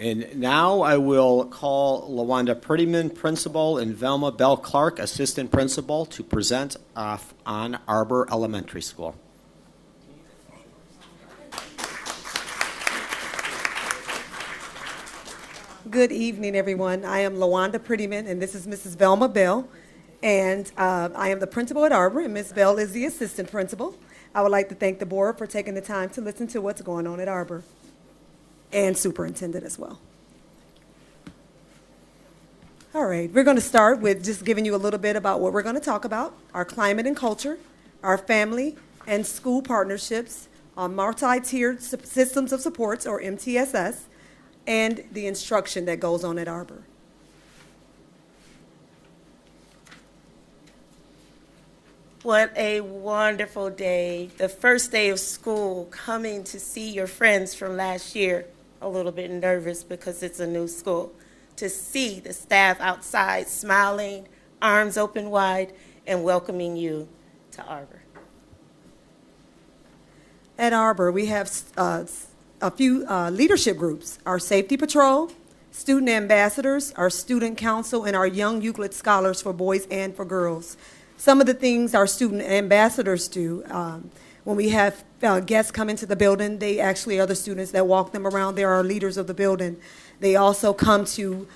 And now I will call LaWanda Prettyman, Principal, and Velma Bell Clark, Assistant Principal, to present off on Arbor Elementary School. Good evening, everyone. I am LaWanda Prettyman, and this is Mrs. Velma Bell. And I am the principal at Arbor, and Ms. Bell is the assistant principal. I would like to thank the board for taking the time to listen to what's going on at Arbor, and superintendent as well. All right, we're going to start with just giving you a little bit about what we're going to talk about: our climate and culture, our family and school partnerships, our multi-tiered systems of supports, or MTSS, and the instruction that goes on at Arbor. What a wonderful day. The first day of school, coming to see your friends from last year. A little bit nervous because it's a new school. To see the staff outside smiling, arms open wide, and welcoming you to Arbor. At Arbor, we have a few leadership groups: our safety patrol, student ambassadors, our student council, and our young Euclid scholars for boys and for girls. Some of the things our student ambassadors do, when we have guests come into the building, they actually are the students that walk them around. They are leaders of the building. They also come to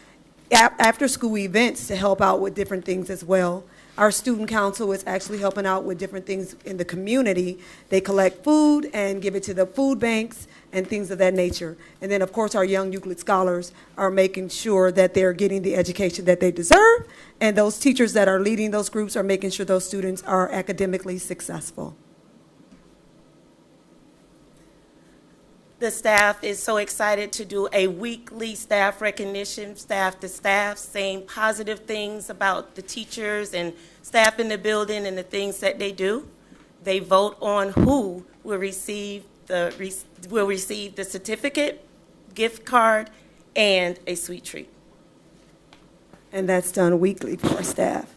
after-school events to help out with different things as well. Our student council is actually helping out with different things in the community. They collect food and give it to the food banks and things of that nature. And then, of course, our young Euclid scholars are making sure that they're getting the education that they deserve, and those teachers that are leading those groups are making sure those students are academically successful. The staff is so excited to do a weekly staff recognition, staff to staff, saying positive things about the teachers and staff in the building and the things that they do. They vote on who will receive the certificate, gift card, and a sweet treat. And that's done weekly for our staff.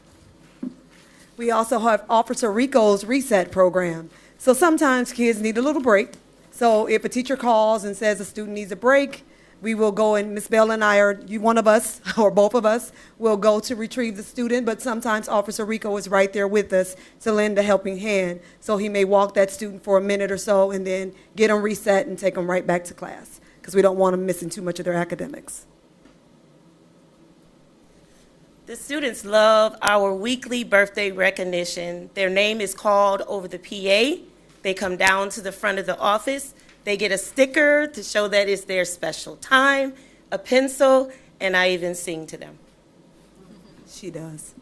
We also have Officer Rico's Reset program. So sometimes kids need a little break. So if a teacher calls and says a student needs a break, we will go, and Ms. Bell and I, or one of us or both of us, will go to retrieve the student, but sometimes Officer Rico is right there with us to lend a helping hand. So he may walk that student for a minute or so and then get them reset and take them right back to class, because we don't want them missing too much of their academics. The students love our weekly birthday recognition. Their name is called over the PA. They come down to the front of the office. They get a sticker to show that it's their special time, a pencil, and I even sing to them. She does.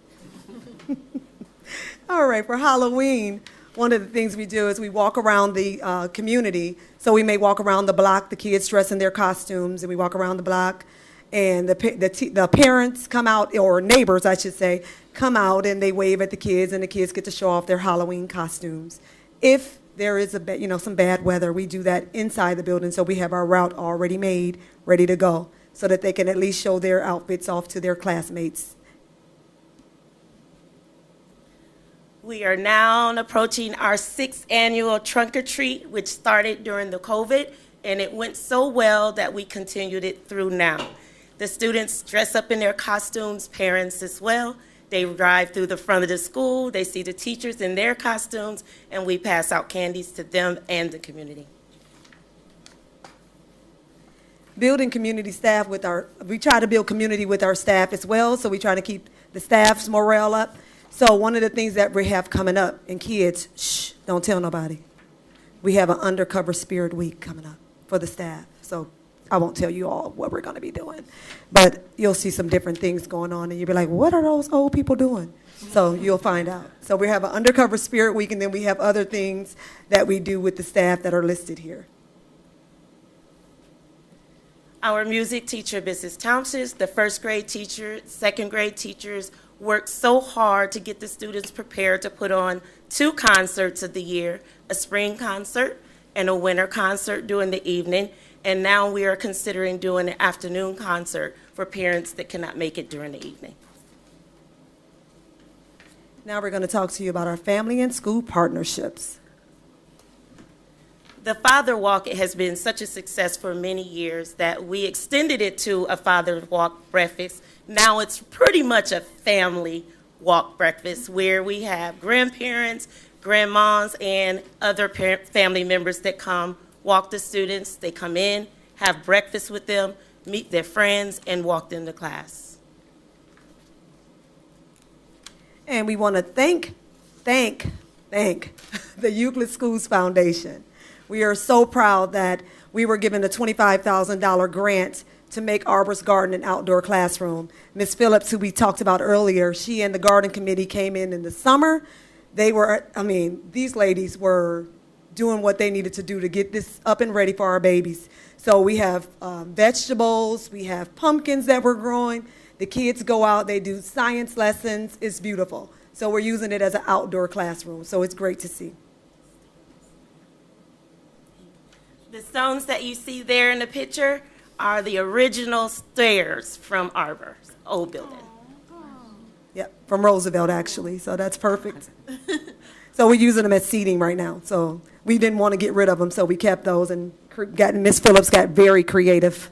All right, for Halloween, one of the things we do is we walk around the community. So we may walk around the block, the kids dress in their costumes, and we walk around the block, and the parents come out, or neighbors, I should say, come out and they wave at the kids, and the kids get to show off their Halloween costumes. If there is some bad weather, we do that inside the building, so we have our route already made, ready to go, so that they can at least show their outfits off to their classmates. We are now approaching our 6th annual Trunk or Treat, which started during the COVID, and it went so well that we continued it through now. The students dress up in their costumes, parents as well. They drive through the front of the school, they see the teachers in their costumes, and we pass out candies to them and the community. Building community staff we try to build community with our staff as well, so we try to keep the staff's morale up. So one of the things that we have coming up, and kids, shh, don't tell nobody. We have an Undercover Spirit Week coming up for the staff. So I won't tell you all what we're going to be doing, but you'll see some different things going on, and you'll be like, what are those old people doing? So you'll find out. So we have an Undercover Spirit Week, and then we have other things that we do with the staff that are listed here. Our music teacher, Mrs. Townsend, the first grade teacher, second grade teachers worked so hard to get the students prepared to put on 2 concerts of the year, a spring concert and a winter concert during the evening. And now we are considering doing an afternoon concert for parents that cannot make it during the evening. Now we're going to talk to you about our family and school partnerships. The Father Walk has been such a success for many years that we extended it to a Father Walk breakfast. Now it's pretty much a family walk breakfast where we have grandparents, grandmas, and other family members that come walk the students. They come in, have breakfast with them, meet their friends, and walk them to class. And we want to thank the Euclid Schools Foundation. We are so proud that we were given a $25,000 grant to make Arbor's Garden an outdoor classroom. Ms. Phillips, who we talked about earlier, she and the garden committee came in the summer. These ladies were doing what they needed to do to get this up and ready for our babies. So we have vegetables, we have pumpkins that we're growing. The kids go out, they do science lessons. It's beautiful. So we're using it as an outdoor classroom, so it's great to see. The stones that you see there in the picture are the original stairs from Arbor's old building. Yep, from Roosevelt, actually, so that's perfect. So we're using them as seating right now. So we didn't want to get rid of them, so we kept those, and Ms. Phillips got very creative.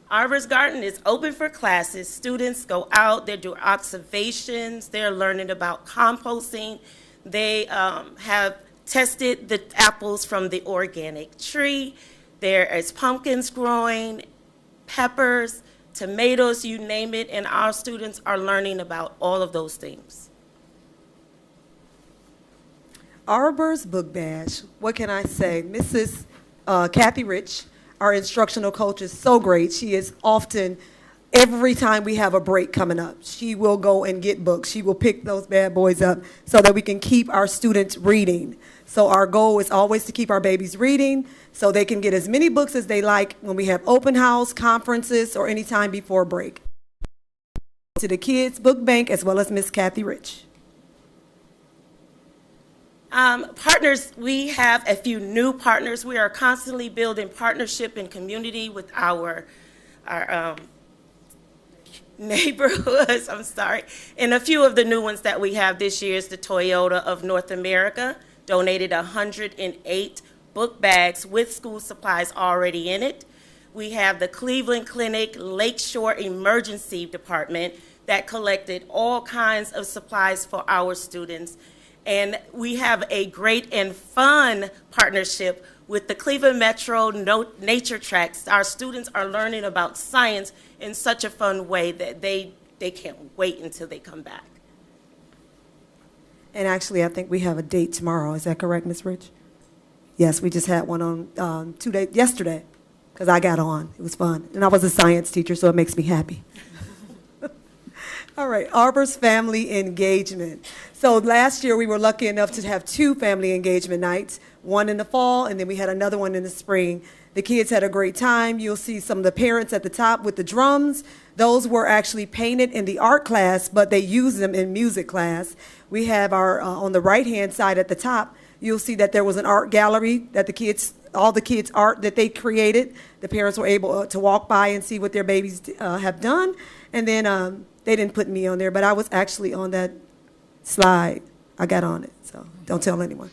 Arbor's Garden is open for classes. Students go out, they do observations, they're learning about composting. They have tested the apples from the organic tree. There is pumpkins growing, peppers, tomatoes, you name it, and our students are learning about all of those things. Arbor's Book Bash, what can I say? Mrs. Kathy Rich, our instructional coach, is so great. She is often, every time we have a break coming up, she will go and get books. She will pick those bad boys up so that we can keep our students reading. So our goal is always to keep our babies reading so they can get as many books as they like when we have open house, conferences, or any time before break. To the Kids Book Bank as well as Miss Kathy Rich. Partners, we have a few new partners. We are constantly building partnership and community with our neighborhoods, And a few of the new ones that we have this year is the Toyota of North America, donated 108 book bags with school supplies already in it. We have the Cleveland Clinic Lakeshore Emergency Department that collected all kinds of supplies for our students. And we have a great and fun partnership with the Cleveland Metro Nature Tracks. Our students are learning about science in such a fun way that they can't wait until they come back. And actually, I think we have a date tomorrow. Is that correct, Ms. Rich? Yes, we just had one on yesterday, because I got on. It was fun. And I was a science teacher, so it makes me happy. All right, Arbor's Family Engagement. So last year we were lucky enough to have 2 family engagement nights, one in the fall and then we had another one in the spring. The kids had a great time. You'll see some of the parents at the top with the drums. Those were actually painted in the art class, but they used them in music class. We have our, on the right-hand side at the top, you'll see that there was an art gallery that all the kids' art that they created, the parents were able to walk by and see what their babies have done. And then they didn't put me on there, but I was actually on that slide. I got on it, so don't tell anyone.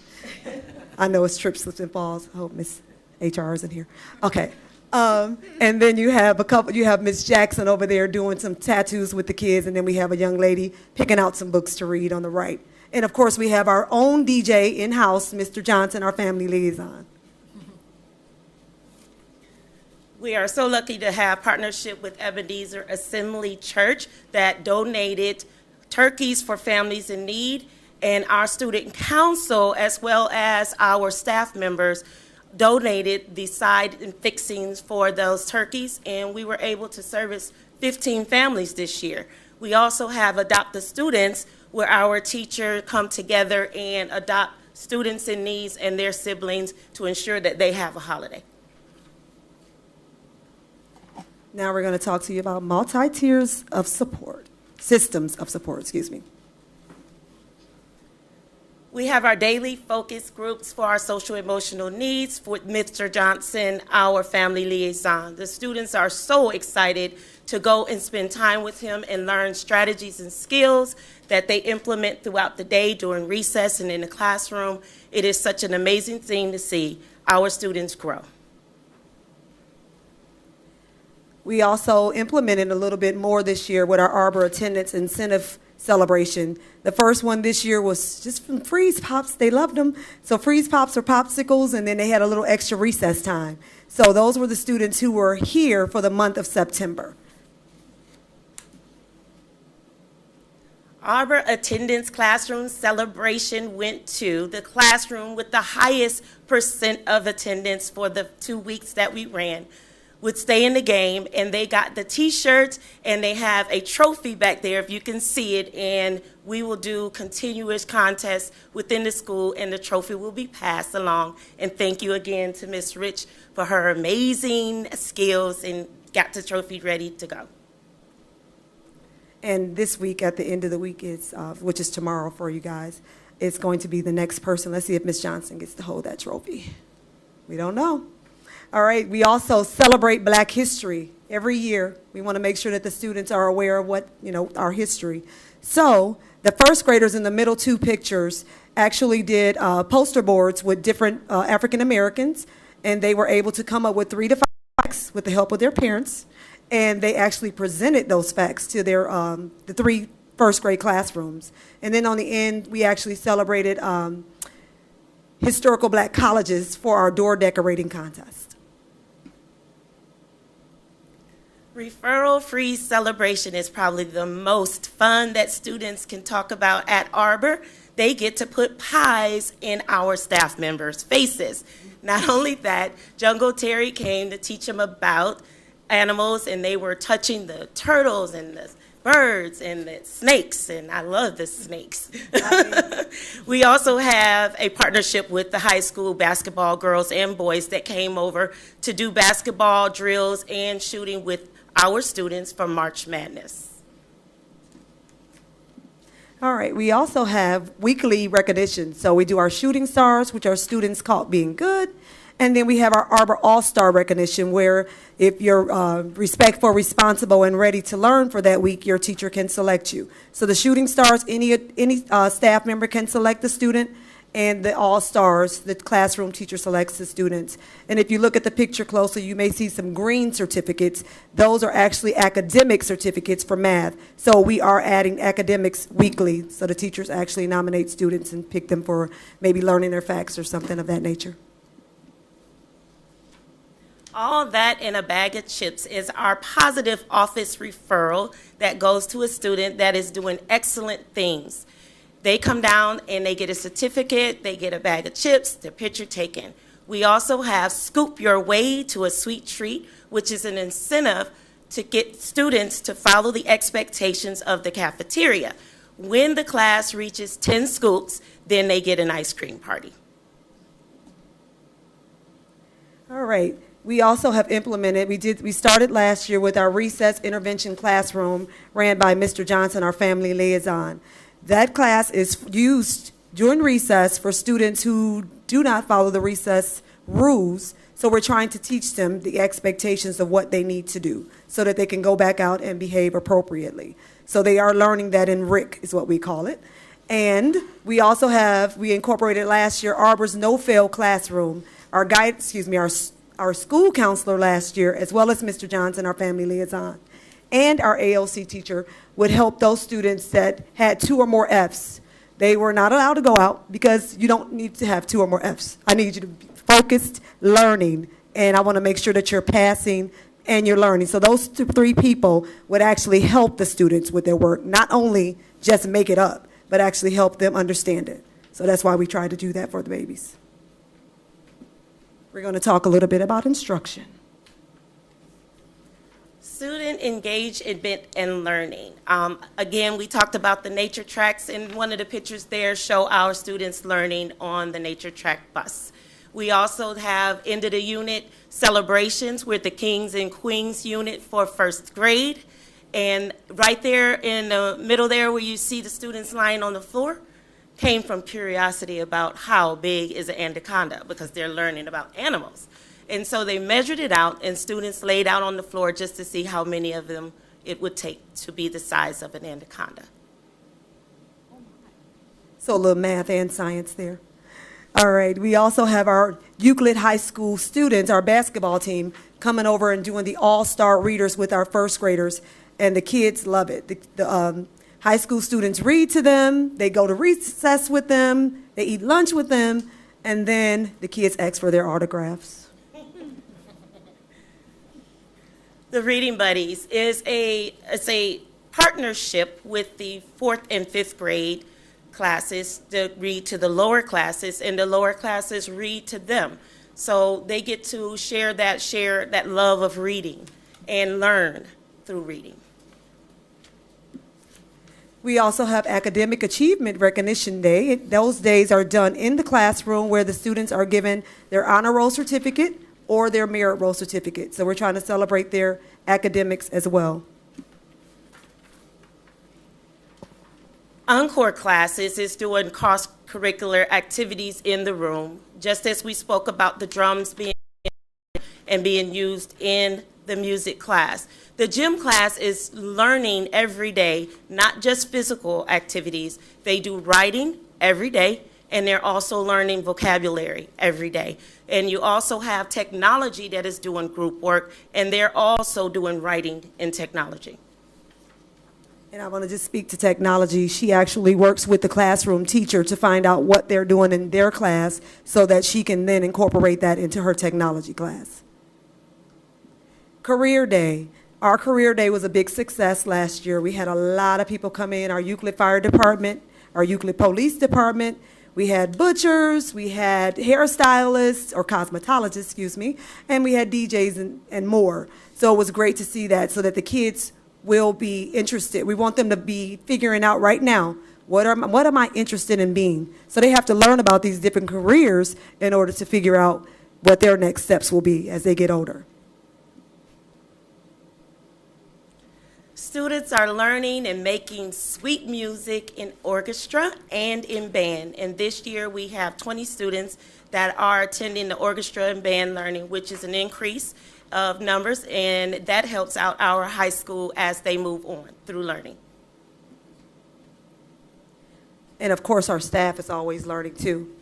I know it's trips, slips, and falls. I hope Miss HR isn't here. Okay. And then you have Miss Jackson over there doing some tattoos with the kids, and then we have a young lady picking out some books to read on the right. And of course, we have our own DJ in-house, Mr. Johnson, our family liaison. We are so lucky to have partnership with Ebenezer Assembly Church that donated turkeys for families in need, and our student council, as well as our staff members, donated the side and fixings for those turkeys, and we were able to service 15 families this year. We also have Adopt the Students, where our teachers come together and adopt students in need and their siblings to ensure that they have a holiday. Now we're going to talk to you about multi-tiers of support, systems of support, excuse me. We have our daily focus groups for our social emotional needs with Mr. Johnson, our family liaison. The students are so excited to go and spend time with him and learn strategies and skills that they implement throughout the day during recess and in the classroom. It is such an amazing thing to see our students grow. We also implemented a little bit more this year with our Arbor attendance incentive celebration. The first one this year was just from Freeze Pops. They loved them. So Freeze Pops are popsicles, and then they had a little extra recess time. So those were the students who were here for the month of September. Arbor attendance classroom celebration went to the classroom with the highest percent of attendance for the 2 weeks that we ran, would stay in the game, and they got the t-shirts, and they have a trophy back there if you can see it, and we will do continuous contests within the school, and the trophy will be passed along. And thank you again to Ms. Rich for her amazing skills, and got the trophy ready to go. And this week, at the end of the week, which is tomorrow for you guys, it's going to be the next person. Let's see if Ms. Johnson gets to hold that trophy. We don't know. All right, we also celebrate Black history every year. We want to make sure that the students are aware of what, our history. So the first graders in the middle two pictures actually did poster boards with different African Americans, and they were able to come up with 3 to 5 facts with the help of their parents, and they actually presented those facts to their the 3 first grade classrooms. And then on the end, we actually celebrated historical Black colleges for our door decorating contest. Referral-free celebration is probably the most fun that students can talk about at Arbor. They get to put pies in our staff members' faces. Not only that, Jungle Terry came to teach them about animals, and they were touching the turtles and the birds and the snakes, and I love the snakes. We also have a partnership with the high school basketball girls and boys that came over to do basketball drills and shooting with our students for March Madness. All right, we also have weekly recognition. So we do our shooting stars, which are students caught being good. And then we have our Arbor All-Star recognition, where if you're respectful, responsible, and ready to learn for that week, your teacher can select you. So the shooting stars, any staff member can select the student, and the All-Stars, the classroom teacher selects the students. And if you look at the picture closely, you may see some green certificates. Those are actually academic certificates for math. So we are adding academics weekly, so the teachers actually nominate students and pick them for maybe learning their facts or something of that nature. All that in a bag of chips is our positive office referral that goes to a student that is doing excellent things. They come down and they get a certificate, they get a bag of chips, their picture taken. We also have Scoop Your Way to a Sweet Treat, which is an incentive to get students to follow the expectations of the cafeteria. When the class reaches 10 scoops, then they get an ice cream party. All right. We also have implemented, we started last year with our recess intervention classroom ran by Mr. Johnson, our family liaison. That class is used during recess for students who do not follow the recess rules. So we're trying to teach them the expectations of what they need to do so that they can go back out and behave appropriately. So they are learning that in RIC is what we call it. And we also we incorporated last year Arbor's no-fail classroom. Our school counselor last year, as well as Mr. Johnson, our family liaison, and our ALC teacher would help those students that had 2 or more Fs. They were not allowed to go out because you don't need to have 2 or more Fs. I need you to be focused learning, and I want to make sure that you're passing and you're learning. So those 3 people would actually help the students with their work, not only just make it up, but actually help them understand it. So that's why we try to do that for the babies. We're going to talk a little bit about instruction. Student engagement and learning. Again, we talked about the nature tracks, and one of the pictures there show our students learning on the nature track bus. We also have end of the unit celebrations with the Kings and Queens unit for first grade. And right there in the middle there where you see the students lying on the floor, came from curiosity about how big is an anaconda, because they're learning about animals. And so they measured it out, and students laid out on the floor just to see how many of them it would take to be the size of an anaconda. So a little math and science there. All right, we also have our Euclid High School students, our basketball team, coming over and doing the all-star readers with our first graders, and the kids love it. The high school students read to them, they go to recess with them, they eat lunch with them, and then the kids ask for their autographs. The Reading Buddies is a partnership with the 4th and 5th grade classes that read to the lower classes, and the lower classes read to them. So they get to share that love of reading and learn through reading. We also have Academic Achievement Recognition Day. Those days are done in the classroom where the students are given their honor roll certificate or their merit roll certificate. So we're trying to celebrate their academics as well. Encore classes is doing cross-curricular activities in the room, just as we spoke about the drums being used in the music class. The gym class is learning every day, not just physical activities. They do writing every day, and they're also learning vocabulary every day. And you also have technology that is doing group work, and they're also doing writing in technology. And I want to just speak to technology. She actually works with the classroom teacher to find out what they're doing in their class so that she can then incorporate that into her technology class. Career Day. Our Career Day was a big success last year. We had a lot of people come in, our Euclid Fire Department, our Euclid Police Department. We had butchers, we had hairstylists, or cosmetologists, excuse me, and we had DJs and more. So it was great to see that so that the kids will be interested. We want them to be figuring out right now, what am I interested in being? So they have to learn about these different careers in order to figure out what their next steps will be as they get older. Students are learning and making sweet music in orchestra and in band. And this year we have 20 students that are attending the orchestra and band learning, which is an increase of numbers, and that helps out our high school as they move on through learning. And of course, our staff is always learning too.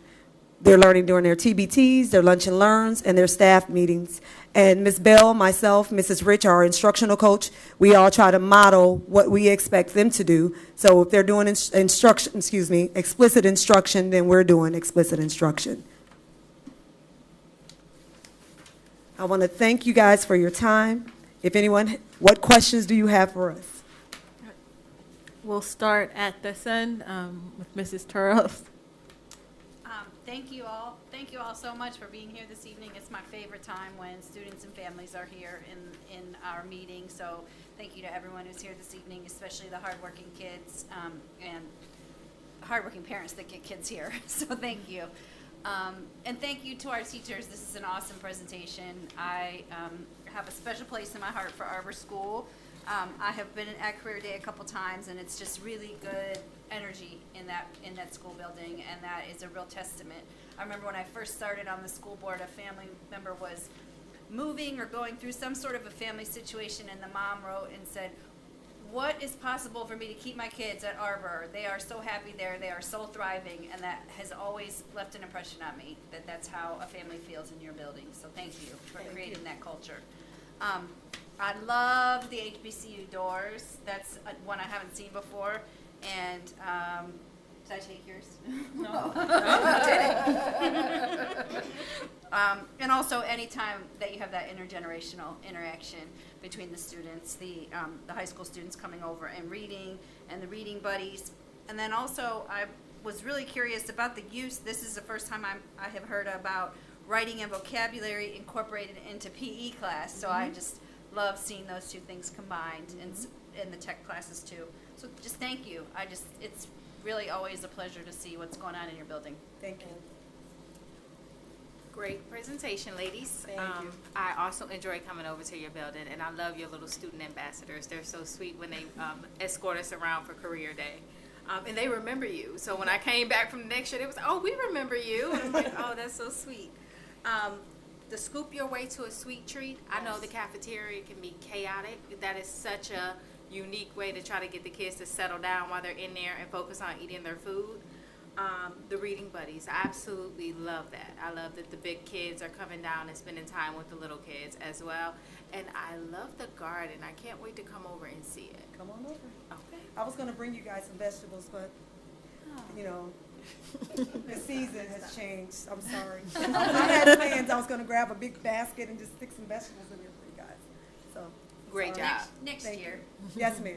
They're learning during their TBTs, their lunch and learns, and their staff meetings. And Ms. Bell, myself, Mrs. Rich, our instructional coach, we all try to model what we expect them to do. So if they're doing explicit instruction, then we're doing explicit instruction. I want to thank you guys for your time. If anyone, what questions do you have for us? We'll start at this end with Mrs. Turles. Thank you all. Thank you all so much for being here this evening. It's my favorite time when students and families are here in our meeting. So thank you to everyone who's here this evening, especially the hardworking kids and hardworking parents that get kids here. So thank you. And thank you to our teachers. This is an awesome presentation. I have a special place in my heart for Arbor School. I have been at Career Day a couple times, and it's just really good energy in that school building, and that is a real testament. I remember when I first started on the school board, a family member was moving or going through some sort of a family situation, and the mom wrote and said, "What is possible for me to keep my kids at Arbor? They are so happy there. They are so thriving," and that has always left an impression on me, that that's how a family feels in your building. So thank you for creating that culture. I love the HBCU doors. That's one I haven't seen before. And did I take yours? No. And also anytime that you have that intergenerational interaction between the students, the high school students coming over and reading, and the reading buddies. And then also I was really curious about the use. This is the first time I have heard about writing and vocabulary incorporated into PE class. So I just love seeing those two things combined in the tech classes too. So just thank you. It's really always a pleasure to see what's going on in your building. Thank you. Great presentation, ladies. Thank you. I also enjoy coming over to your building, and I love your little student ambassadors. They're so sweet when they escort us around for Career Day. And they remember you. So when I came back from the next year, they was like, oh, we remember you. And I'm like, oh, that's so sweet. The scoop your way to a sweet treat. I know the cafeteria can be chaotic. That is such a unique way to try to get the kids to settle down while they're in there and focus on eating their food. The reading buddies, I absolutely love that. I love that the big kids are coming down and spending time with the little kids as well. And I love the garden. I can't wait to come over and see it. Come on over. Okay. I was gonna bring you guys some vegetables, but, you know, the season has changed. I'm sorry. I had plans. I was gonna grab a big basket and just stick some vegetables in there for you guys. So. Great sorry. job. Next Thank year. you. Yes, ma'am.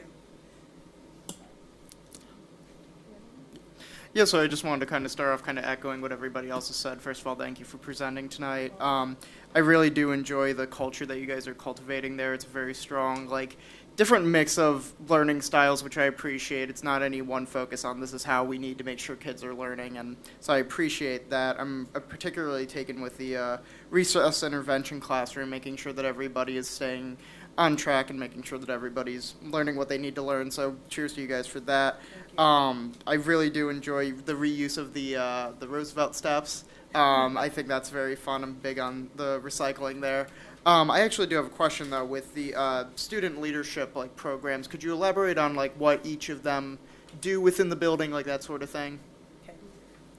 Yeah, so I just wanted to kind of start off kind of echoing what everybody else has said. First of all, thank you for presenting tonight. I really do enjoy the culture that you guys are cultivating there. It's a very strong, like, different mix of learning styles, which I appreciate. It's not any one focus on this is how we need to make sure kids are learning, and so I appreciate that. I'm particularly taken with the recess intervention classroom, making sure that everybody is staying on track and making sure that everybody's learning what they need to learn. So cheers to you guys for that. I really do enjoy the reuse of the Roosevelt steps. I think that's very fun. I'm big on the recycling there. I actually do have a question though with the student leadership like programs. Could you elaborate on like what each of them do within the building, like that sort of thing?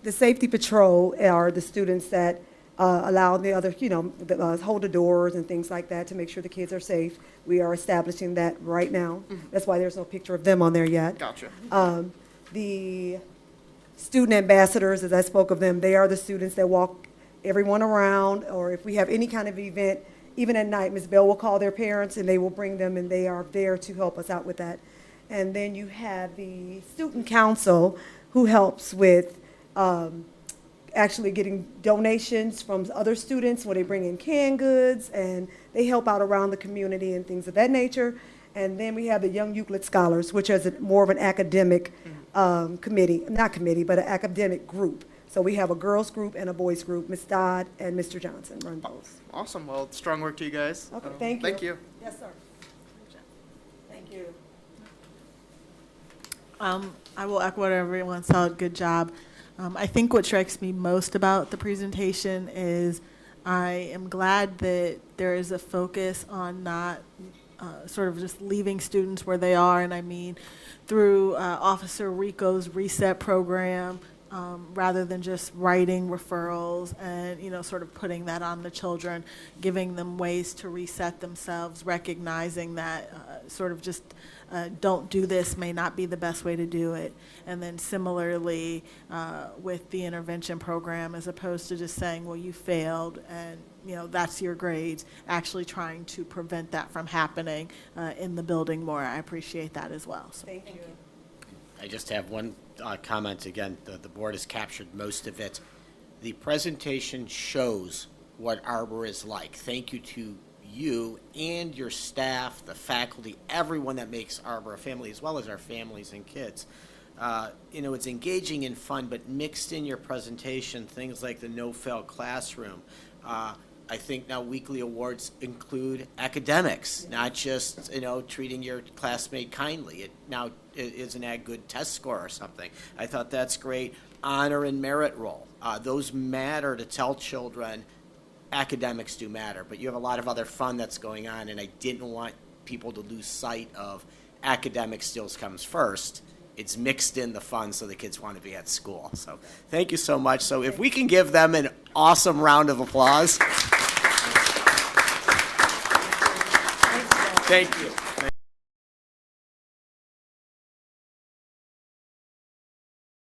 The safety patrol are the students that allow the other, hold the doors and things like that to make sure the kids are safe. We are establishing that right now. That's why there's no picture of them on there yet. Gotcha. The student ambassadors, as I spoke of them, they are the students that walk everyone around, or if we have any kind of event, even at night, Ms. Bell will call their parents and they will bring them, and they are there to help us out with that. And then you have the student council who helps with actually getting donations from other students where they bring in canned goods and they help out around the community and things of that nature. And then we have the Young Euclid Scholars, which is more of an academic committee, not committee, but an academic group. So we have a girls group and a boys group. Ms. Dodd and Mr. Johnson run those. Awesome. Well, strong work to you guys. Okay, thank you. Thank you. Yes, sir. Thank you. I will echo what everyone said. Good job. I think what strikes me most about the presentation is I am glad that there is a focus on not sort of just leaving students where they are, and I mean through Officer Rico's reset program, rather than just writing referrals and, sort of putting that on the children, giving them ways to reset themselves, recognizing that sort of just don't do this may not be the best way to do it. And then similarly with the intervention program, as opposed to just saying, well, you failed and, that's your grades, actually trying to prevent that from happening in the building more. I appreciate that as well. So. Thank you. I just have one comment. Again, the board has captured most of it. The presentation shows what Arbor is like. Thank you to you and your staff, the faculty, everyone that makes Arbor a family, as well as our families and kids. It's engaging and fun, but mixed in your presentation, things like the no-fail classroom. I think now weekly awards include academics, not just, treating your classmate kindly. It now isn't a good test score or something. I thought that's great. Honor and merit roll. Those matter to tell children academics do matter, but you have a lot of other fun that's going on, and I didn't want people to lose sight of academic skills comes first. It's mixed in the fun so the kids want to be at school. So thank you so much. So if we can give them an awesome round of applause. Thank you.